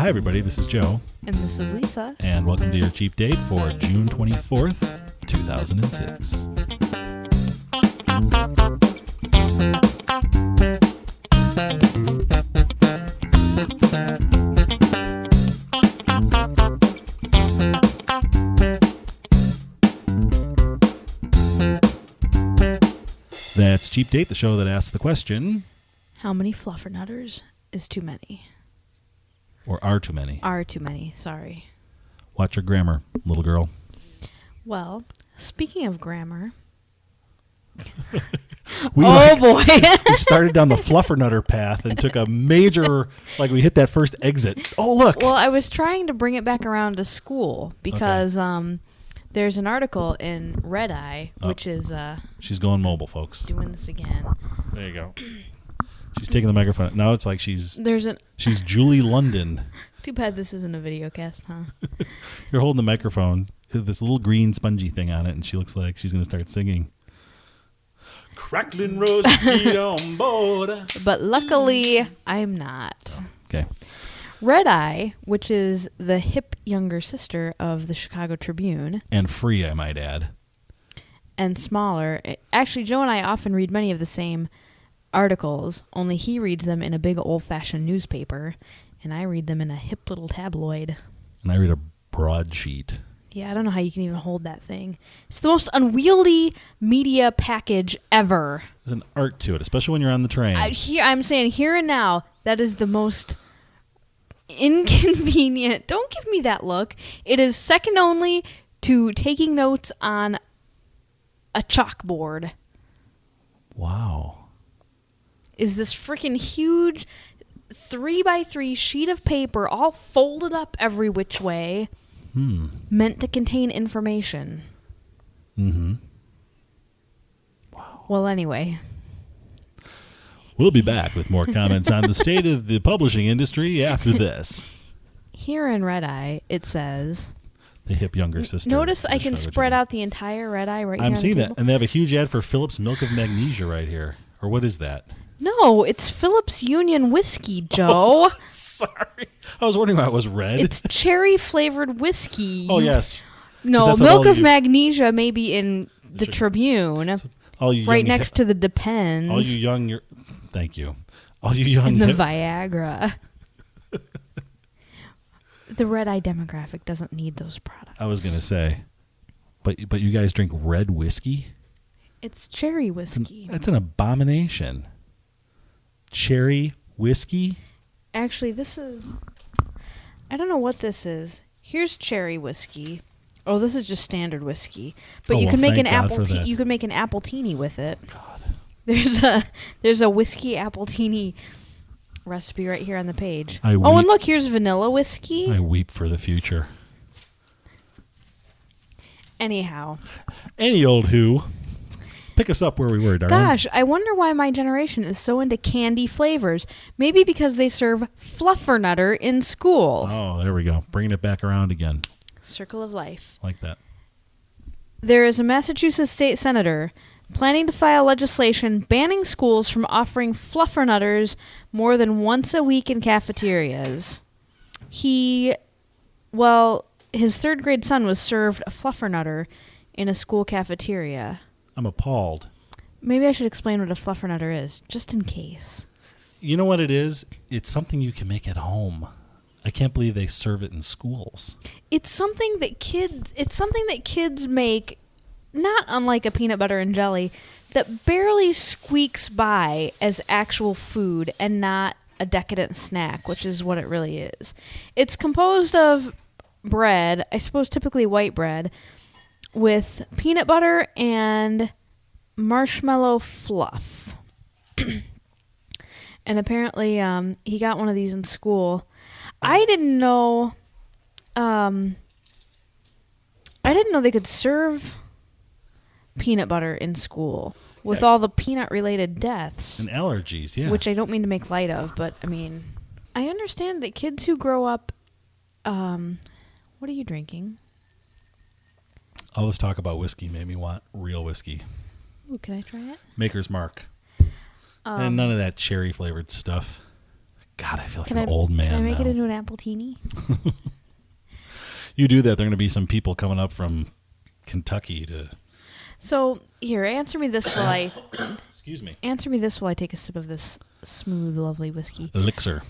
Hi, everybody. This is Joe. And this is Lisa. And welcome to your cheap date for June 24th, 2006. That's Cheap Date, the show that asks the question... How many Fluffernutters is too many? Or are too many? Are too many, sorry. Watch your grammar, little girl. Well, speaking of grammar... boy. We started down the Fluffernutter path and took a major... we hit that first exit. Oh, look! Well, I was trying to bring it back around to school because... Okay. There's an article in Red Eye, which is... she's going mobile, folks. Doing this again. There you go. She's taking the microphone. Now it's like she's Julie London. Too bad this isn't a video cast, huh? You're holding the microphone, this little green spongy thing on it, and she looks like she's going to start singing. Crackling roast meat on board. But luckily, I'm not. Okay. Red Eye, which is the hip younger sister of the Chicago Tribune. And free, I might add. And smaller. Actually, Joe and I often read many of the same articles, only he reads them in a big old-fashioned newspaper, and I read them in a hip little tabloid. And I read a broadsheet. Yeah, I don't know how you can even hold that thing. It's the most unwieldy media package ever. There's an art to it, especially when you're on the train. I'm saying here and now, that is the most... inconvenient. Don't give me that look. It is second only to taking notes on a chalkboard. Wow. Is this freaking huge 3x3 sheet of paper all folded up every which way meant to contain information. Mm-hmm. Wow. Well, anyway... We'll be back with more comments on the state of the publishing industry after this. Here in Red Eye, it says... The hip younger sister. Notice I can spread out the entire Red Eye right here. I'm seeing that. And they have a huge ad for Phillips Milk of Magnesia right here. Or what is that? No, it's Phillips Union Whiskey, Joe. Oh, sorry. I was wondering why it was red. It's cherry-flavored whiskey. Oh, yes. No, Milk of Magnesia may be in the Tribune. Right next to the Depends. All you young... Thank you. All you young... And the Viagra. The Red Eye demographic doesn't need those products. I was going to say. But you guys drink red whiskey? It's cherry whiskey. That's an abomination. Cherry whiskey? Actually, this is... I don't know what this is. Here's cherry whiskey. Oh, this is just standard whiskey. But you can make an apple you can make an appletini with it. God. There's a whiskey appletini recipe right here on the page. And look, here's vanilla whiskey. I weep for the future. Anyhow. Any old who. Pick us up where we were, Daryl. Gosh, I wonder why my generation is so into candy flavors. Maybe because they serve Fluffernutter in school. Oh, there we go. Bringing it back around again. Circle of life. Like that. There is a Massachusetts state senator planning to file legislation banning schools from offering Fluffernutters more than once a week in cafeterias. His third grade son was served a Fluffernutter in a school cafeteria. I'm appalled. Maybe I should explain what a Fluffernutter is, just in case. You know what it is? It's something you can make at home. I can't believe they serve it in schools. It's something that kids make, not unlike a peanut butter and jelly, that barely squeaks by as actual food and not a decadent snack, which is what it really is. It's composed of bread, I suppose typically white bread, with peanut butter and marshmallow fluff. And apparently he got one of these in school. I didn't know they could serve peanut butter in school with all the peanut-related deaths. And allergies, yeah. Which I don't mean to make light of, but, I mean, I understand that kids who grow up... what are you drinking? All this talk about whiskey made me want real whiskey. Ooh, can I try it? Maker's Mark. And none of that cherry-flavored stuff. God, I feel like an old man. Can I make now. it into an appletini? You do that, there are going to be some people coming up from Kentucky to. So here, answer me this while I. Excuse me. Answer me this while I take a sip of this smooth, lovely whiskey. Elixir.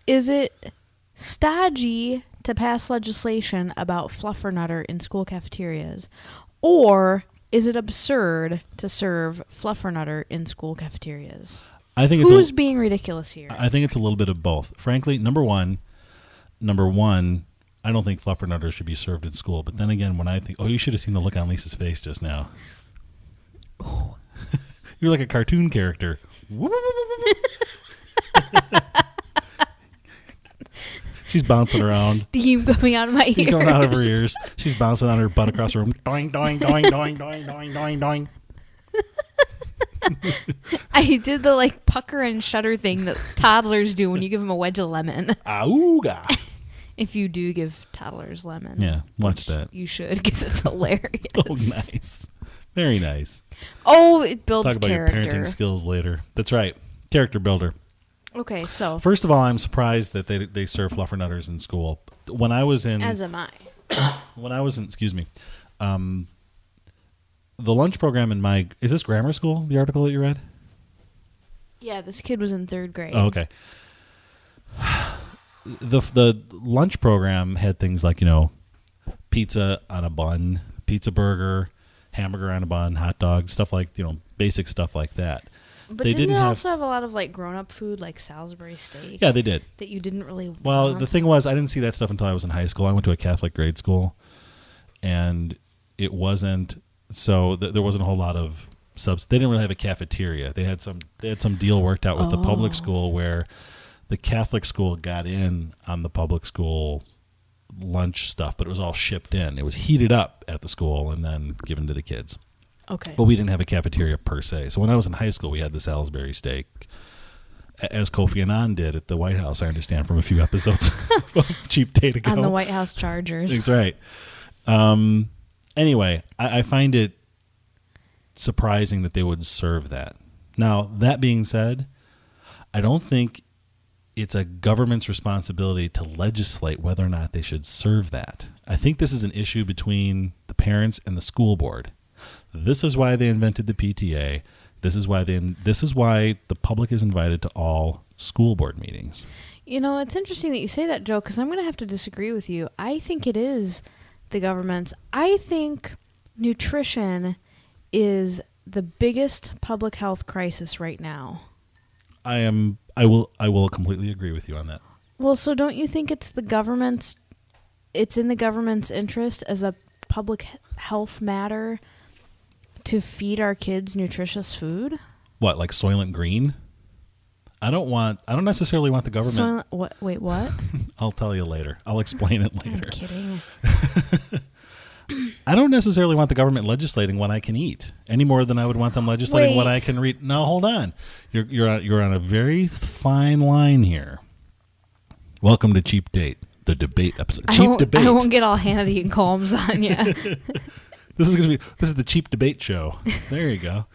Is it stodgy to pass legislation about Fluffernutter in school cafeterias, or is it absurd to serve Fluffernutter in school cafeterias? I think Who's being ridiculous here? I think it's a little bit of both. Frankly, number one, I don't think Fluffernutters should be served in school. But then again, when I think, you should have seen the look on Lisa's face just now. Oh. You're like a cartoon character. She's bouncing around. Steam coming out of my ears. Steam coming out of her ears. She's bouncing on her butt across the room. Doing, doing, doing, doing, doing, doing, doing, doing. I did the pucker and shudder thing that toddlers do when you give them a wedge of lemon. Auga. If you do give toddlers lemon. Yeah, watch that. You should, because it's hilarious. Oh, nice. Very nice. Oh, it builds Let's talk about character. your parenting skills later. That's right. Character builder. Okay, so. First of all, I'm surprised that they serve Fluffernutters in school. When I was in... As am I. When I was in... Excuse me. The lunch program in my... Is this grammar school, the article that you read? Yeah, this kid was in 3rd grade. Oh, okay. The lunch program had things like, pizza on a bun, pizza burger, hamburger on a bun, hot dog, stuff like, basic stuff like that. But didn't it also have a lot of grown-up food, like Salisbury steak? Yeah, they did. That you didn't really want? Well, the thing was, I didn't see that stuff until I was in high school. I went to a Catholic grade school, and it wasn't, so there wasn't a whole lot of subs. They didn't really have a cafeteria. They had some deal worked out with the public school where the Catholic school got in on the public school lunch stuff, but it was all shipped in. It was heated up at the school and then given to the kids. Okay. But we didn't have a cafeteria per se. So when I was in high school, we had the Salisbury steak, as Kofi Annan did at the White House, I understand, from a few episodes of Cheap Date ago. On the White House Chargers. That's right. Anyway, I find it surprising that they would serve that. Now, that being said, I don't think it's a government's responsibility to legislate whether or not they should serve that. I think this is an issue between the parents and the school board. This is why they invented the PTA. This is why the public is invited to all school board meetings. It's interesting that you say that, Joe, because I'm going to have to disagree with you. I think it is the government's. I think nutrition is the biggest public health crisis right now. I will completely agree with you on that. Well, so don't you think it's in the government's interest as a public health matter to feed our kids nutritious food? What, like Soylent Green? I don't necessarily want the government. Wait, what? I'll tell you later. I'll explain it later. I'm kidding. I don't necessarily want the government legislating what I can eat any more than I would want them legislating what I can read. No, hold on. You're on a very fine line here. Welcome to Cheap Date, the debate episode. Cheap Debate. I won't get all Hannity and Combs on you. This is the Cheap Debate show. There you go.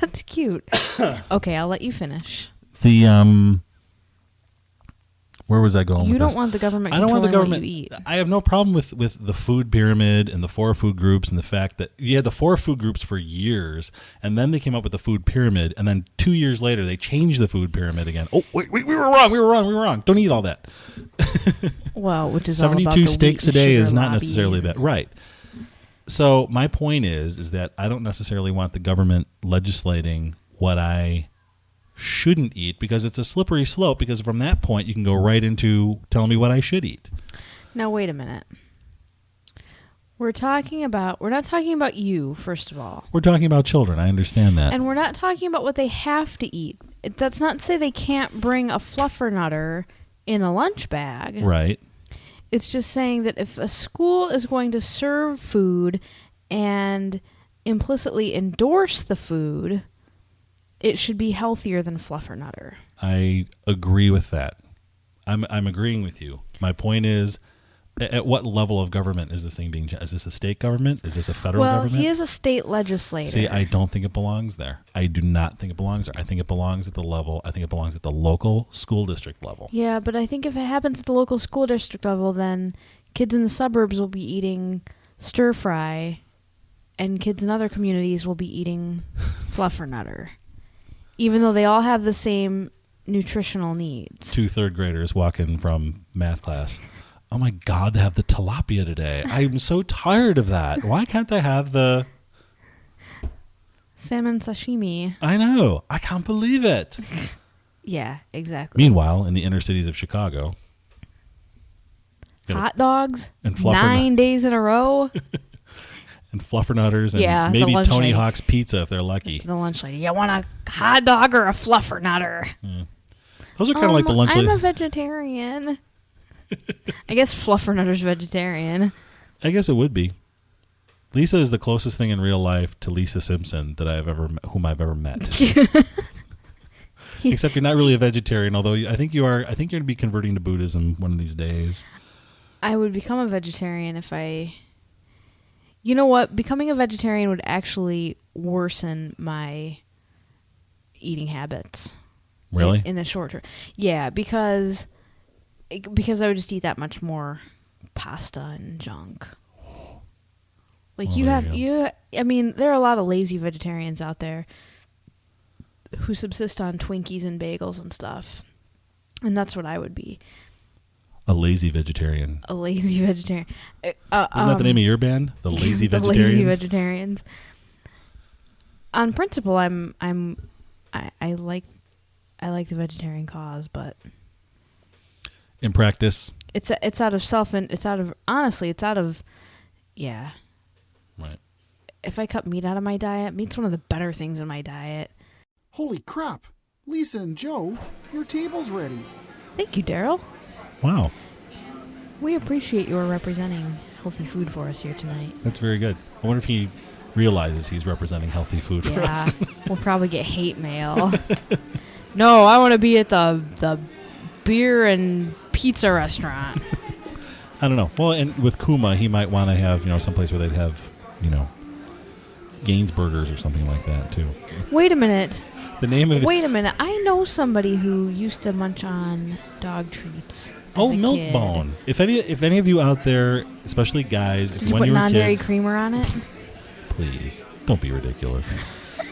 That's cute. Okay, I'll let you finish. Where was I going with this? You don't want the government controlling what you eat. I have no problem with the food pyramid and the 4 food groups and the fact that you had the 4 food groups for years, and then they came up with the food pyramid, and then 2 years later they changed the food pyramid again. Oh, wait, we were wrong. Don't eat all that. Well, which is 72 all about the steaks wheat a day and is sugar not lobby. necessarily bad. Right. So my point is that I don't necessarily want the government legislating what I shouldn't eat, because it's a slippery slope, because from that point you can go right into telling me what I should eat. Now wait a minute. We're not talking about you, first of all. We're talking about children. I understand that. And we're not talking about what they have to eat. That's not to say they can't bring a Fluffernutter in a lunch bag. Right. It's just saying that if a school is going to serve food and implicitly endorse the food, it should be healthier than Fluffernutter. I agree with that. I'm agreeing with you. My point is, At what level of government is this thing being? Is this a state government? Is this a federal government? Well, he is a state legislator. See, I don't think it belongs there. I do not think it belongs there. I think it belongs at the level. I think it belongs at the local school district level. Yeah, but I think if it happens at the local school district level, then kids in the suburbs will be eating stir fry, and kids in other communities will be eating Fluffernutter, even though they all have the same nutritional needs. 2 third graders walk in from math class. Oh my God, they have the tilapia today. I'm so tired of that. Why can't they have the salmon sashimi? I know. I can't believe it. Yeah, exactly. Meanwhile, in the inner cities of Chicago, hot dogs and 9 days in a row. And Fluffernutters and maybe Tony Hawk's Pizza if they're lucky. The lunch lady. You want a hot dog or a Fluffernutter? Yeah. Those are kind of like the lunch lady. I'm a vegetarian. I guess Fluffernutter's vegetarian. I guess it would be. Lisa is the closest thing in real life to Lisa Simpson that whom I've ever met. Except you're not really a vegetarian, although I think you are. I think you're going to be converting to Buddhism one of these days. I would become a vegetarian if I... You know what? Becoming a vegetarian would actually worsen my eating habits. Really? In the short term. Yeah, because I would just eat that much more pasta and junk. Like I mean, there are a lot of lazy vegetarians out there who subsist on Twinkies and bagels and stuff. And that's what I would be. A lazy vegetarian. A lazy vegetarian. Isn't that the name of your band? The Lazy Vegetarians? The Lazy Vegetarians. On principle, I like the vegetarian cause, but in practice, it's out of yeah. Right. If I cut meat out of my diet, meat's one of the better things in my diet. Holy crap! Lisa and Joe, your table's ready. Thank you, Daryl. Wow. We appreciate your representing healthy food for us here tonight. That's very good. I wonder if he realizes he's representing healthy food for us. We'll probably get hate mail. No, I want to be at the beer and pizza restaurant. I don't know. Well, and with Kuma, he might want to have, someplace where they'd have, Gaines Burgers or something like that, too. Wait a minute. The name of it. Wait a minute. I know somebody who used to munch on dog treats. Milk-Bone. If any of you out there, especially guys, Did you put non-dairy creamer on it? Please, don't be ridiculous.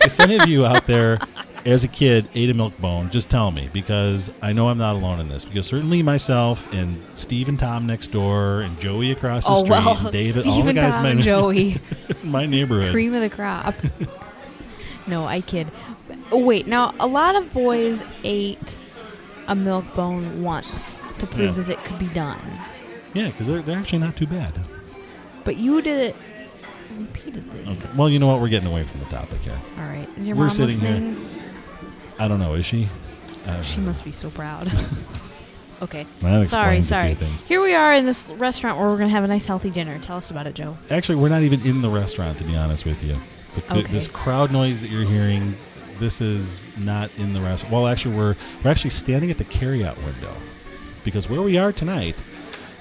If any of you out there, as a kid, ate a Milk-Bone, just tell me, because I know I'm not alone in this. Because certainly myself and Steve and Tom next door and Joey across the street and David, Steve all the and guys Tom in and Joey. my neighborhood. Cream of the crop. No, I kid. Oh, wait, now a lot of boys ate a Milk-Bone once to prove that it could be done. Yeah, because they're actually not too bad. But you did it repeatedly. Okay. Well, you know what? We're getting away from the topic here. All right. Is your mom listening? Here. I don't know. Is she? She must be so proud. Okay. Sorry. Here we are in this restaurant where we're going to have a nice healthy dinner. Tell us about it, Joe. Actually, we're not even in the restaurant, to be honest with you. This crowd noise that you're hearing, this is not in the restaurant. Well, actually, we're actually standing at the carryout window, because where we are tonight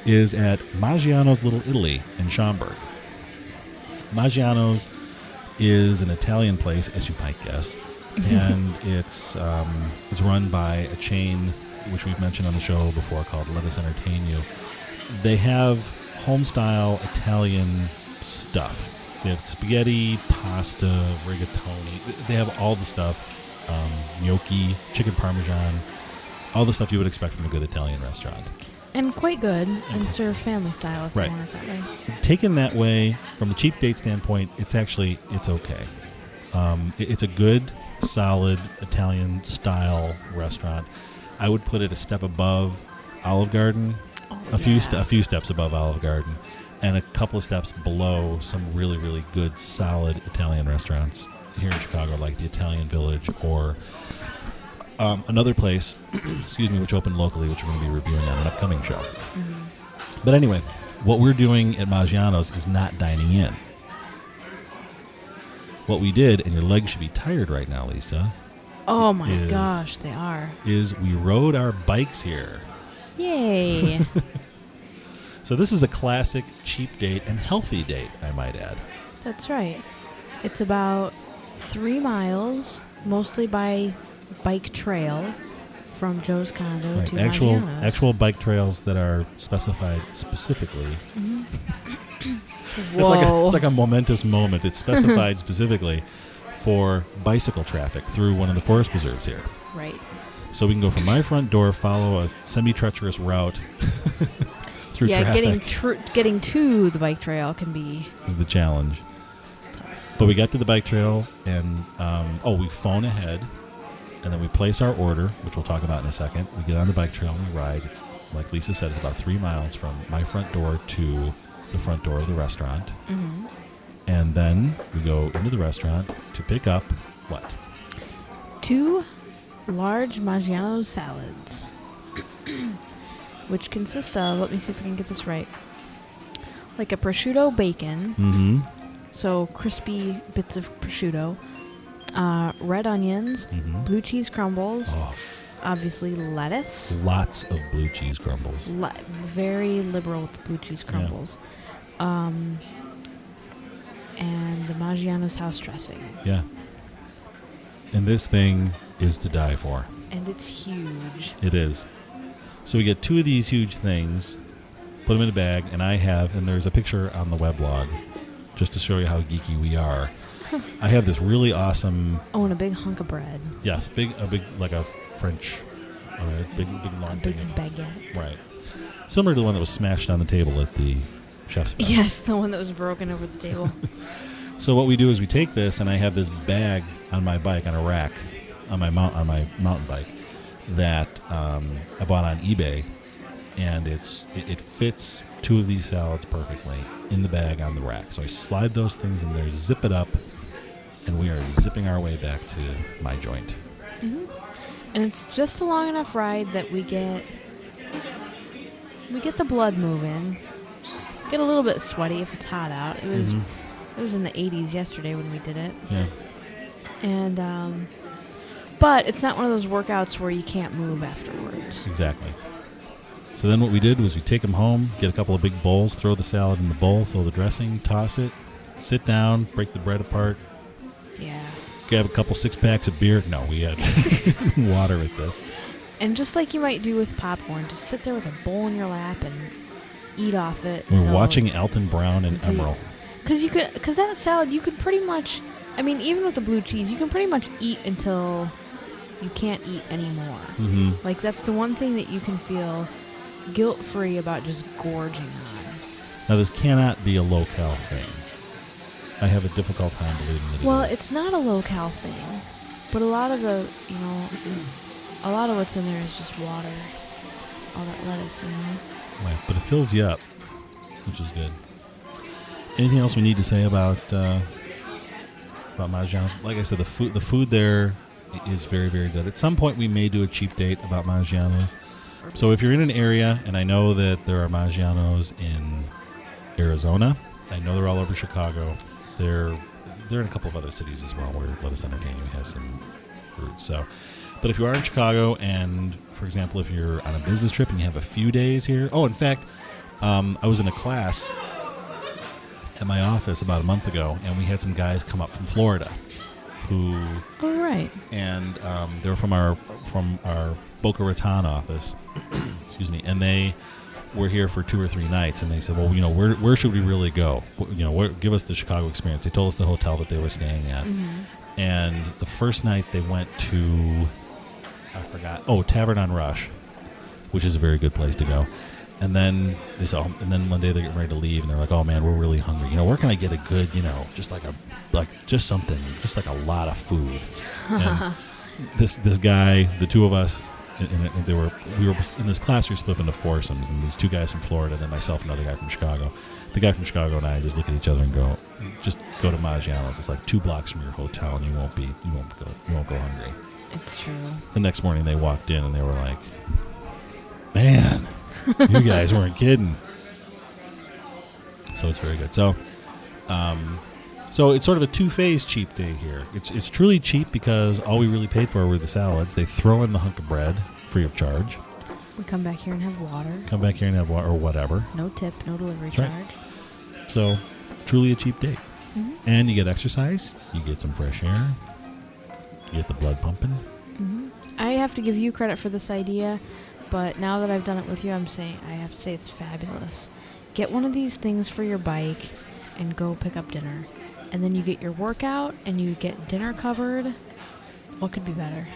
is at Maggiano's Little Italy in Schaumburg. Maggiano's is an Italian place, as you might guess, and it's run by a chain which we've mentioned on the show before called Let Us Entertain You. They have home-style Italian stuff. They have spaghetti, pasta, rigatoni. They have all the stuff, gnocchi, chicken parmesan, all the stuff you would expect from a good Italian restaurant. And quite good, and served family style, if you want it that way. Taken that way, from the cheap date standpoint, it's okay. It's a good, solid Italian style restaurant. I would put it a step above Olive Garden, a few steps above Olive Garden, and a couple of steps below some really, really good, solid Italian restaurants here in Chicago, like the Italian Village or another place, which opened locally, which we're going to be reviewing on an upcoming show. Mm-hmm. But anyway, what we're doing at Maggiano's is not dining in. What we did, and your legs should be tired right now, Lisa. Oh my gosh, they are. Is we rode our bikes here. Yay. So this is a classic cheap date and healthy date, I might add. That's right. It's about 3 miles, mostly by bike trail, from Joe's condo to Maggiano's. Actual bike trails that are specified specifically. Mm-hmm. It's like a momentous moment. It's specified specifically for bicycle traffic through one of the forest preserves here. Right. So we can go from my front door, follow a semi-treacherous route through traffic. Getting to the bike trail can be... is the challenge. Tough. But we got to the bike trail, and we phone ahead, and then we place our order, which we'll talk about in a second. We get on the bike trail and we ride. It's, like Lisa said, it's about 3 miles from my front door to the front door of the restaurant. Mm-hmm. And then we go into the restaurant to pick up what? 2 large Maggiano salads, which consist of, let me see if I can get this right, like a prosciutto bacon, Mm-hmm. so crispy bits of prosciutto, red onions, Mm-hmm. blue cheese crumbles, Oh, obviously lettuce, lots of blue cheese crumbles. very liberal with the blue cheese crumbles, and the Maggiano's house dressing. Yeah. And this thing is to die for. And it's huge. It is. So we get 2 of these huge things, put them in a bag, and there's a picture on the weblog, just to show you how geeky we are. I have this really awesome... Oh, and a big hunk of bread. Yes, like a French, big long A big thing of- baguette. Right. Similar to the one that was smashed on the table at the chef's fest. Yes, the one that was broken over the table. So what we do is we take this, and I have this bag on my bike, on a rack, on my mountain bike, that I bought on eBay, and it fits 2 of these salads perfectly in the bag on the rack. So I slide those things in there, zip it up, and we are zipping our way back to my joint. Mm-hmm. And it's just a long enough ride that we get the blood moving. Get a little bit sweaty if it's hot out. It was in the 80s yesterday when we did it. Yeah. And but it's not one of those workouts where you can't move afterwards. Exactly. So then what we did was we take them home, get a couple of big bowls, throw the salad in the bowl, throw the dressing, toss it, sit down, break the bread apart, Yeah. grab a couple 6-packs of beer. No, we had water with this. And just like you might do with popcorn, just sit there with a bowl in your lap and eat off it. We're watching Alton Brown and until you- Emerald. Because that salad, you could pretty much, I mean, even with the blue cheese, you can pretty much eat until you can't eat anymore. Mm-hmm. Like, that's the one thing that you can feel guilt-free about just gorging on. Now, this cannot be a low-cal thing. I have a difficult time believing that Well, it is. it's not a low-cal thing, but a lot of the, a lot of what's in there is just water. All that lettuce, Right, but it fills you up, which is good. Anything else we need to say about Maggiano's? Like I said, the food there is very, very good. At some point, we may do a cheap date about Maggiano's. So if you're in an area, and I know that there are Maggiano's in Arizona, I know they're all over Chicago. They're in a couple of other cities as well where Let Us Entertain You has some roots. So, but if you are in Chicago, and for example, if you're on a business trip and you have a few days here, in fact, I was in a class at my office about a month ago, and we had some guys come up from Florida who... All right. And they were from our Boca Raton office, excuse me, and they were here for 2 or 3 nights, and they said, well, where should we really go? Give us the Chicago experience. They told us the hotel that they were staying at. Mm-hmm. And the first night they went to, I forgot, Tavern on Rush, which is a very good place to go. And then they saw, and then one day they're getting ready to leave, and they're like, "Oh man, we're really hungry. Where can I get a good, just something, just like a lot of food?" And this guy, the 2 of us, and we were in this class. We were split into foursomes, and these 2 guys from Florida, then myself, and another guy from Chicago. The guy from Chicago and I just look at each other and go, "Just go to Maggiano's. It's like 2 blocks from your hotel, and you won't go hungry." It's true. The next morning they walked in and they were like, "Man, you guys weren't kidding." So it's very good. So it's sort of a 2-phase cheap day here. It's truly cheap because all we really paid for were the salads. They throw in the hunk of bread free of charge. We come back here and have water. Come back here and have water or whatever. No tip, no delivery That's charge. right. So, truly a cheap date. Mm-hmm. And you get exercise. You get some fresh air. You get the blood pumping. Mm-hmm. I have to give you credit for this idea, but now that I've done it with you, I have to say it's fabulous. Get one of these things for your bike and go pick up dinner. And then you get your workout and you get dinner covered. What could be better?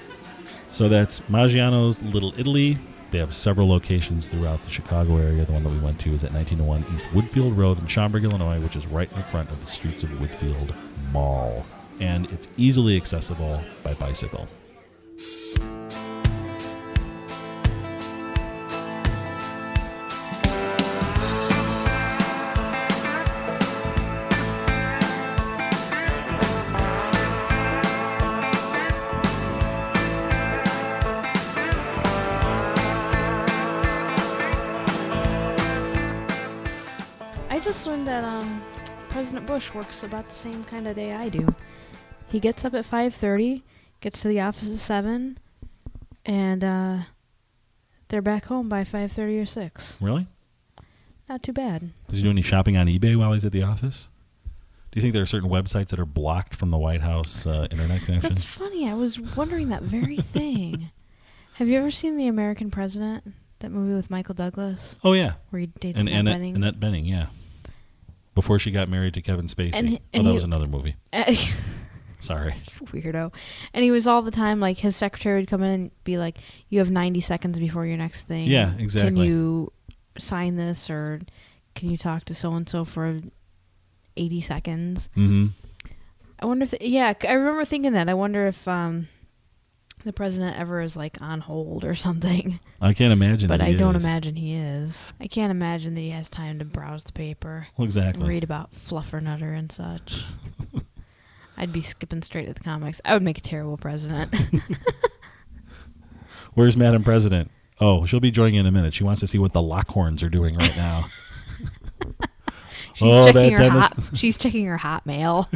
So that's Maggiano's Little Italy. They have several locations throughout the Chicago area. The one that we went to is at 1901 East Woodfield Road in Schaumburg, Illinois, which is right in front of the Streets of Woodfield Mall. And it's easily accessible by bicycle. I just learned that President Bush works about the same kind of day I do. He gets up at 5:30, gets to the office at 7, and they're back home by 5:30 or 6. Really? Not too bad. Does he do any shopping on eBay while he's at the office? Do you think there are certain websites that are blocked from the White House internet connection? That's funny. I was wondering that very thing. Have you ever seen The American President? That movie with Michael Douglas? Oh, yeah. Where he dates And Annette Bening? Annette Bening, yeah. Before she got married to Kevin Spacey. And that was another movie. Sorry. Weirdo. And he was all the time, like, his secretary would come in and be like, you have 90 seconds before your next thing. Yeah, exactly. Can you sign this, or can you talk to so-and-so for 80 seconds? Mm-hmm. I wonder if... I remember thinking that. I wonder if the president ever is, like, on hold or something. I can't imagine But that I he don't is. imagine he is. I can't imagine that he has time to browse the paper. Well, exactly. And read about Fluffernutter and such. I'd be skipping straight to the comics. I would make a terrible president. Where's Madam President? Oh, she'll be joining in a minute. She wants to see what the Lockhorns are doing right now. She's checking her Hotmail.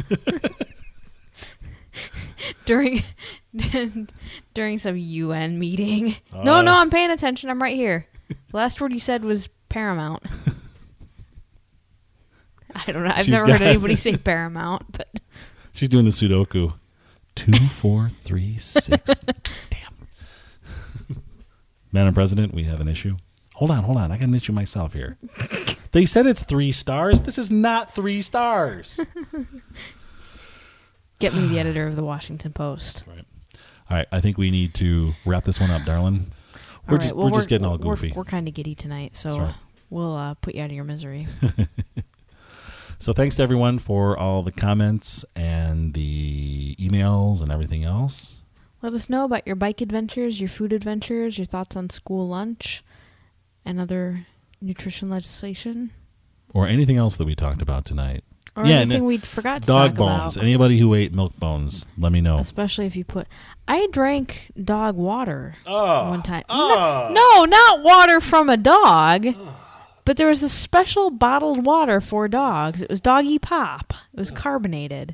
during some UN meeting. No, I'm paying attention. I'm right here. The last word you said was Paramount. I don't know. I've never heard anybody say Paramount, but she's doing the Sudoku. 2, 4, 3, 6. Damn. Madam President, we have an issue. Hold on. I got an issue myself here. They said it's 3 stars. This is not 3 stars. Get me the editor of the Washington Post. Right. All right. I think we need to wrap this one up, darling. We're just getting all goofy. We're kind of giddy tonight, so right. We'll put you out of your misery. So thanks to everyone for all the comments and the emails and everything else. Let us know about your bike adventures, your food adventures, your thoughts on school lunch, and other nutrition legislation. Or anything else that we talked about tonight. Or anything we forgot to talk about. Dog bones. Anybody who ate milk bones, let me know. Especially if you put... I drank dog water one time. Oh. No, not water from a dog. But there was a special bottled water for dogs. It was Doggy Pop. It was carbonated.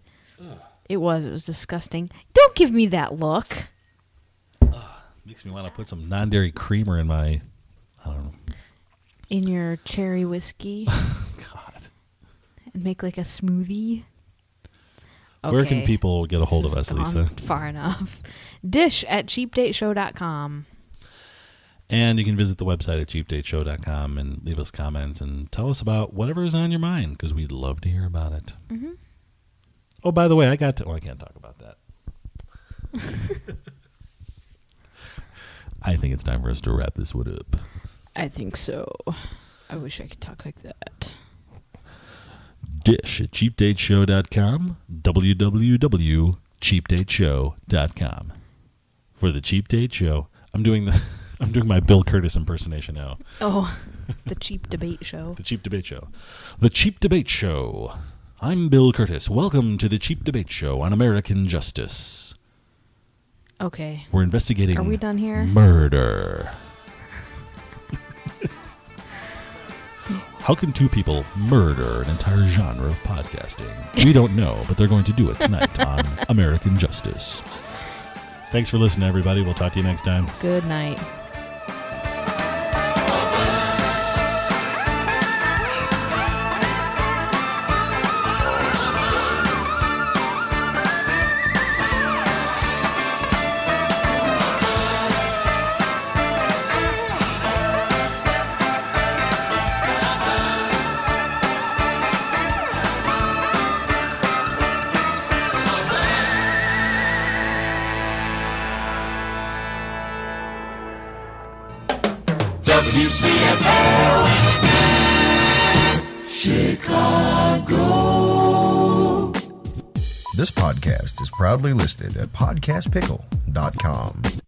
It was disgusting. Don't give me that look. Makes me want to put some non-dairy creamer in my... I don't know. In your cherry whiskey. God. And make like a smoothie. Okay. Where can people get a hold of us, Lisa? Far enough. dish@cheapdateshow.com. And you can visit the website at cheapdateshow.com and leave us comments and tell us about whatever is on your mind, because we'd love to hear about it. Mm-hmm. Oh, by the way, I can't talk about that. I think it's time for us to wrap this one up. I think so. I wish I could talk like that. Dish@cheapdateshow.com, www.cheapdateshow.com. For the Cheap Date Show. I'm doing my Bill Curtis impersonation now. Oh, the Cheap Debate Show. The Cheap Debate Show. The Cheap Debate Show. I'm Bill Curtis. Welcome to the Cheap Debate Show on American Justice. Okay. We're investigating... Are we done here? Murder. How can two people murder an entire genre of podcasting? We don't know, but they're going to do it tonight on American Justice. Thanks for listening, everybody. We'll talk to you next time. Good night. WCFL Chicago. This podcast is proudly listed at podcastpickle.com.